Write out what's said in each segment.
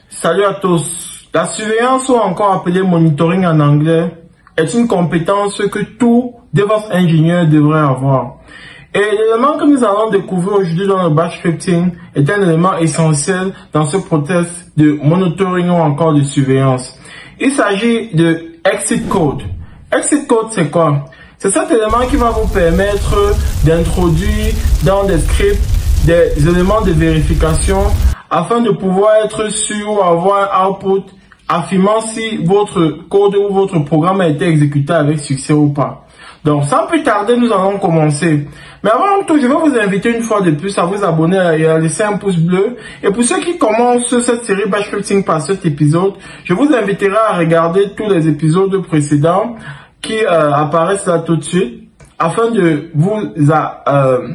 Salut à tous. La surveillance, ou encore appelée monitoring en anglais, est une compétence que tout DevOps ingénieur devrait avoir. Et l'élément que nous allons découvrir aujourd'hui dans le batch scripting est un élément essentiel dans ce process de monitoring ou encore de surveillance. Il s'agit de exit code. Exit code, c'est quoi? C'est cet élément qui va vous permettre d'introduire dans des scripts des éléments de vérification afin de pouvoir être sûr ou avoir un output affirmant si votre code ou votre programme a été exécuté avec succès ou pas. Donc, sans plus tarder, nous allons commencer. Mais avant tout, je vais vous inviter une fois de plus à vous abonner et à laisser un pouce bleu. Et pour ceux qui commencent cette série Batch Scripting par cet épisode, je vous inviterai à regarder tous les épisodes précédents qui apparaissent là tout de suite, afin de vous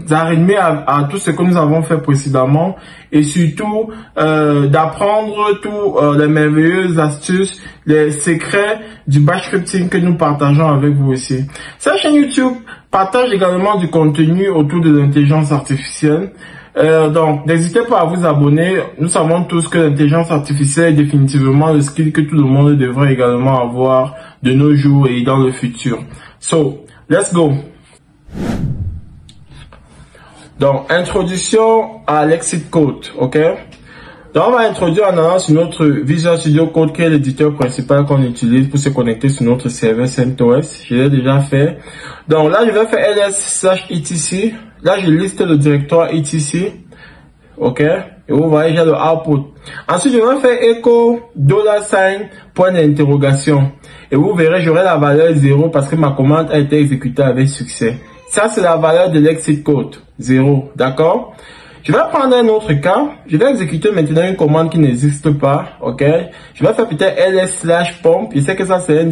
arrimer à tout ce que nous avons fait précédemment et surtout d'apprendre tous les merveilleuses astuces, les secrets du batch scripting que nous partageons avec vous aussi. Cette chaîne YouTube partage également du contenu autour de l'intelligence artificielle. Donc, n'hésitez pas à vous abonner. Nous savons tous que l'intelligence artificielle est définitivement le skill que tout le monde devrait également avoir de nos jours et dans le futur. So, let's go. Donc, introduction à l'exit code, ok? Donc, on va introduire en allant sur notre Visual Studio Code, qui est l'éditeur principal qu'on utilise pour se connecter sur notre serveur CentOS. Je l'ai déjà fait. Donc là, je vais faire ls/etc. Là, je liste le directoire etc. Ok? Et vous voyez, j'ai le output. Ensuite, je vais faire echo $, point d'interrogation. Et vous verrez, j'aurai la valeur 0 parce que ma commande a été exécutée avec succès. Ça, c'est la valeur de l'exit code. 0. D'accord? Je vais prendre un autre cas. Je vais exécuter maintenant une commande qui n'existe pas. Ok? Je vais faire peut-être ls/pump. Je sais que ça, c'est un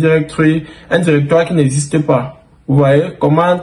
directoire qui n'existe pas. Vous voyez? Commande,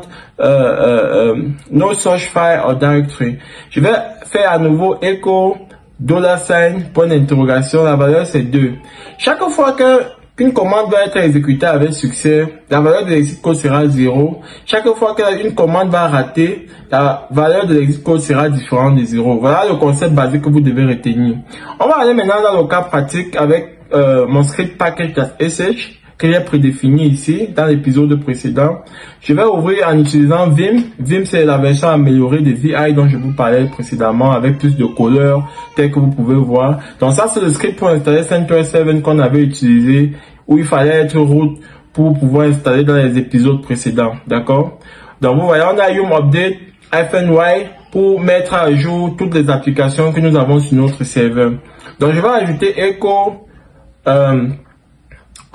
no such file or directory. Je vais faire à nouveau echo $, point d'interrogation. La valeur, c'est 2. Chaque fois qu'une commande va être exécutée avec succès, la valeur de l'exit code sera 0. Chaque fois qu'une commande va rater, la valeur de l'exit code sera différente de 0. Voilà le concept basique que vous devez retenir. On va aller maintenant dans le cas pratique avec mon script package.sh que j'ai prédéfini ici dans l'épisode précédent. Je vais ouvrir en utilisant Vim. Vim, c'est la version améliorée de VI dont je vous parlais précédemment avec plus de couleurs tel que vous pouvez voir. Donc ça, c'est le script pour installer CentOS 7 qu'on avait utilisé où il fallait être root pour pouvoir installer dans les épisodes précédents. D'accord? Donc vous voyez, on a yum update -y pour mettre à jour toutes les applications que nous avons sur notre serveur. Donc je vais ajouter echo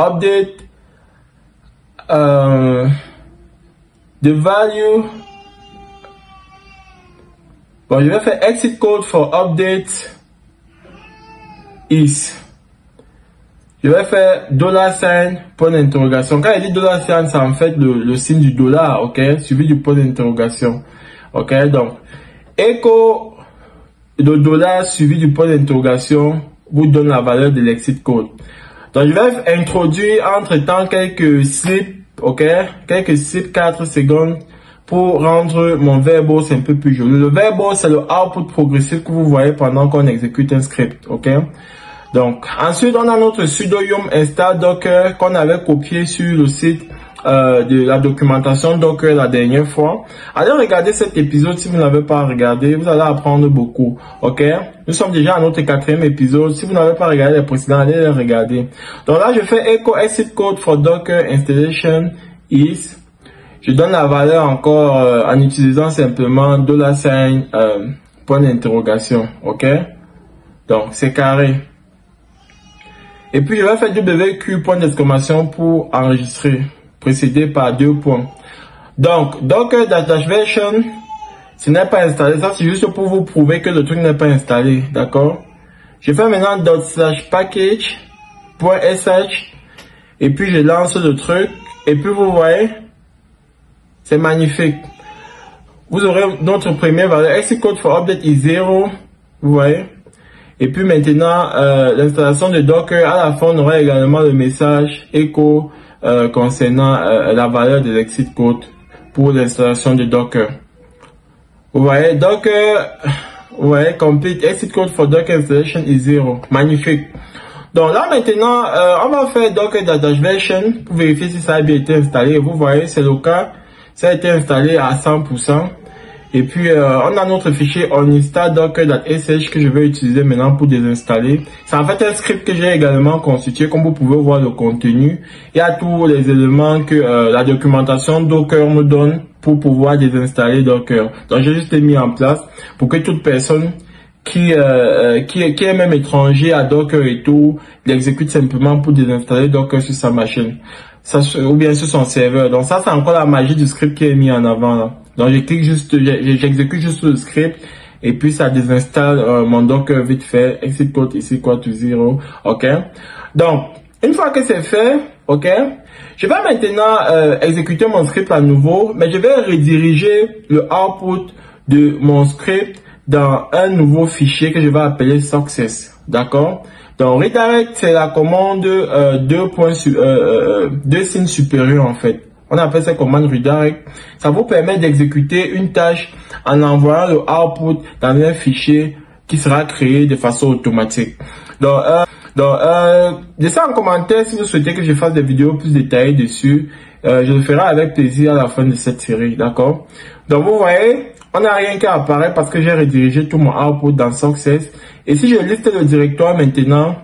update the value. Bon, je vais faire exit code for update is. Je vais faire $, point d'interrogation. Quand il dit $, c'est en fait le signe du dollar, ok, suivi du point d'interrogation. Ok, donc echo le $, suivi du point d'interrogation, vous donne la valeur de l'exit code. Donc, je vais introduire entre-temps quelques slips, ok, quelques slips 4 secondes pour rendre mon verbose un peu plus joli. Le verbose, c'est le output progressif que vous voyez pendant qu'on exécute un script, ok. Donc, ensuite, on a notre sudo yum install docker qu'on avait copié sur le site de la documentation Docker la dernière fois. Allez regarder cet épisode si vous n'avez pas regardé, vous allez apprendre beaucoup, ok? Nous sommes déjà à notre 4e épisode. Si vous n'avez pas regardé les précédents, allez les regarder. Donc là, je fais echo exit code for Docker installation is. Je donne la valeur encore en utilisant simplement $, point d'interrogation, ok? Donc c'est carré. Et puis je vais faire wq point d'exclamation pour enregistrer, précédé par 2 points. Donc, Docker Dash Version, ce n'est pas installé. Ça, c'est juste pour vous prouver que le truc n'est pas installé. D'accord? Je fais maintenant ./package.sh et puis je lance le truc. Et puis, vous voyez, c'est magnifique. Vous aurez notre première valeur. Exit code for update is 0. Vous voyez? Et puis maintenant, l'installation de Docker, à la fin, on aura également le message echo concernant la valeur de l'exit code pour l'installation de Docker. Vous voyez, Docker, Ouais, complete exit code for Docker installation is 0. Magnifique. Donc là maintenant, on va faire Docker Data Version pour vérifier si ça a bien été installé. Et vous voyez, c'est le cas. Ça a été installé à 100%. Et puis, on a notre fichier oninstall docker.sh que je vais utiliser maintenant pour désinstaller. C'est en fait un script que j'ai également constitué. Comme vous pouvez voir le contenu, il y a tous les éléments que la documentation Docker me donne pour pouvoir désinstaller Docker. Donc, j'ai juste mis en place pour que toute personne qui est même étranger à Docker et tout, l'exécute simplement pour désinstaller Docker sur sa machine. Ça, ou bien sur son serveur. Donc ça, c'est encore la magie du script qui est mis en avant là. Donc j'exécute juste le script et puis ça désinstalle mon Docker vite fait. Exit code ici equal to 0. Ok. Donc une fois que c'est fait, ok, je vais maintenant exécuter mon script à nouveau, mais je vais rediriger le output de mon script dans un nouveau fichier que je vais appeler success. D'accord. Donc redirect, c'est la commande deux signes supérieurs en fait. On appelle cette commande redirect. Ça vous permet d'exécuter une tâche en envoyant le output dans un fichier qui sera créé de façon automatique. Donc laissez en commentaire si vous souhaitez que je fasse des vidéos plus détaillées dessus. Je le ferai avec plaisir à la fin de cette série, d'accord? Donc vous voyez, on n'a rien qui apparaît parce que j'ai redirigé tout mon output dans Success. Et si je liste le directoire maintenant,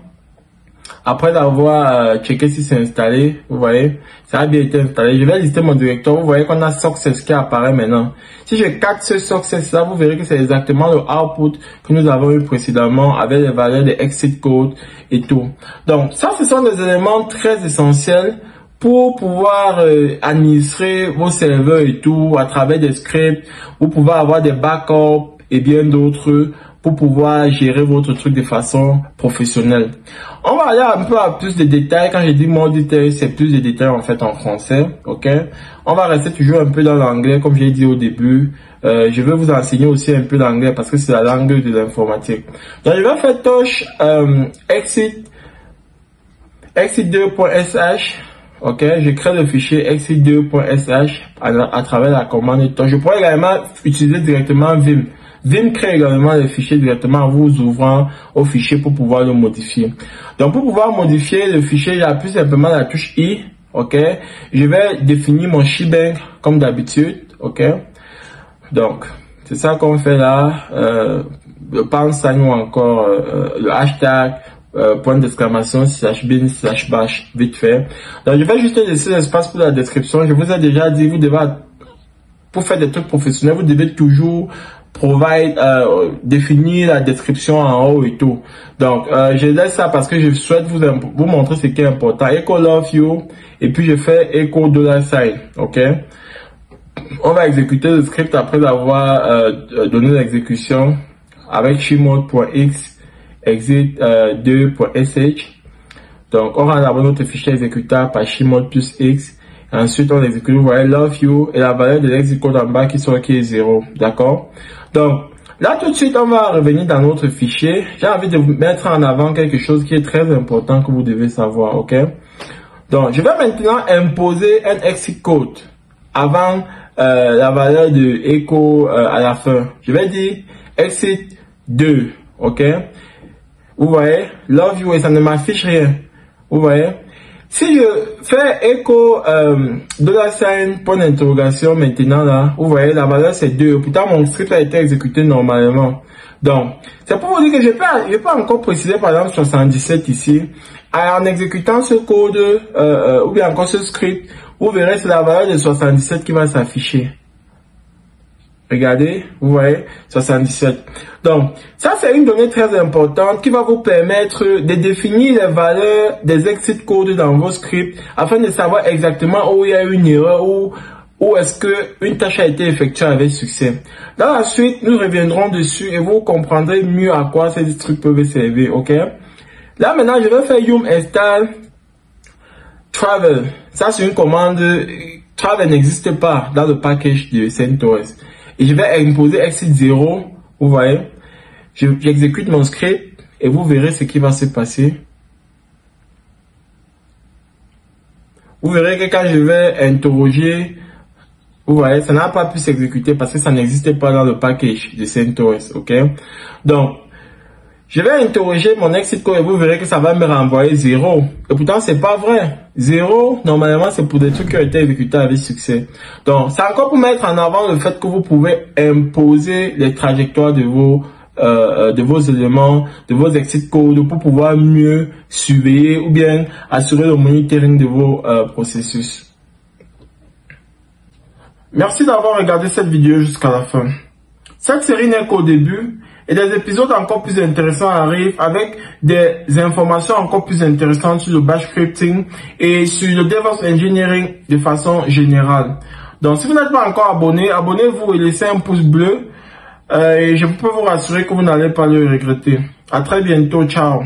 après avoir checké si c'est installé, vous voyez, ça a bien été installé. Je vais lister mon directoire. Vous voyez qu'on a Success qui apparaît maintenant. Si je capte ce Success là, vous verrez que c'est exactement le output que nous avons eu précédemment avec les valeurs de exit code et tout. Donc ça, ce sont des éléments très essentiels pour pouvoir administrer vos serveurs et tout à travers des scripts. Vous pouvez avoir des backups et bien d'autres pour pouvoir gérer votre truc de façon professionnelle. On va aller un peu à plus de détails. Quand je dis more details, c'est plus de détails en fait en français. Ok. On va rester toujours un peu dans l'anglais comme j'ai dit au début. Je vais vous enseigner aussi un peu l'anglais parce que c'est la langue de l'informatique. Donc je vais faire touch exit2.sh. Ok, je crée le fichier exit2.sh à travers la commande touch. Je pourrais également utiliser directement Vim. Vim crée également les fichiers directement en vous ouvrant au fichier pour pouvoir le modifier. Donc pour pouvoir modifier le fichier, j'appuie simplement la touche I. Ok, je vais définir mon shebang comme d'habitude. Ok, donc c'est ça qu'on fait là. Le pound sign ou encore le hashtag. Point d'exclamation /bin/bash vite fait. Donc je vais juste laisser l'espace pour la description. Je vous ai déjà dit, vous devez, pour faire des trucs professionnels, vous devez toujours définir la description en haut et tout. Donc je laisse ça parce que je souhaite vous montrer ce qui est important. Echo love you et puis je fais echo $sign. Ok. On va exécuter le script après avoir donné l'exécution avec chmod.x exit2.sh. Donc on rentre notre fichier exécutable par chmod plus x. Ensuite on exécute, vous voyez love you et la valeur de l'exit code en bas qui est 0. D'accord. Donc là tout de suite on va revenir dans notre fichier. J'ai envie de vous mettre en avant quelque chose qui est très important que vous devez savoir. Ok. Donc je vais maintenant imposer un exit code avant la valeur de echo à la fin. Je vais dire exit 2. Ok. Vous voyez, love you et ça ne m'affiche rien. Vous voyez, si je fais echo $sign point d'interrogation maintenant là, vous voyez la valeur c'est 2. Pourtant mon script a été exécuté normalement. Donc c'est pour vous dire que je peux encore préciser par exemple 77 ici. En exécutant ce code ou bien encore ce script, vous verrez c'est la valeur de 77 qui va s'afficher. Regardez, vous voyez, 77. Donc, ça c'est une donnée très importante qui va vous permettre de définir les valeurs des exit codes dans vos scripts afin de savoir exactement où il y a une erreur ou où est-ce que une tâche a été effectuée avec succès. Dans la suite, nous reviendrons dessus et vous comprendrez mieux à quoi ces trucs peuvent servir, ok? Là maintenant, je vais faire yum install travel. Ça c'est une commande. Travel n'existe pas dans le package de CentOS. Et je vais imposer exit 0, vous voyez, j'exécute mon script et vous verrez ce qui va se passer. Vous verrez que quand je vais interroger Vous voyez, ça n'a pas pu s'exécuter parce que ça n'existait pas dans le package de CentOS, ok? Donc, je vais interroger mon exit code et vous verrez que ça va me renvoyer 0. Et pourtant, c'est pas vrai. 0, normalement, c'est pour des trucs qui ont été exécutés avec succès. Donc, c'est encore pour mettre en avant le fait que vous pouvez imposer les trajectoires de vos éléments, de vos exit codes pour pouvoir mieux surveiller ou bien assurer le monitoring de vos processus. Merci d'avoir regardé cette vidéo jusqu'à la fin. Cette série n'est qu'au début et des épisodes encore plus intéressants arrivent avec des informations encore plus intéressantes sur le bash scripting et sur le DevOps Engineering de façon générale. Donc si vous n'êtes pas encore abonné, abonnez-vous et laissez un pouce bleu et je peux vous rassurer que vous n'allez pas le regretter. À très bientôt, ciao.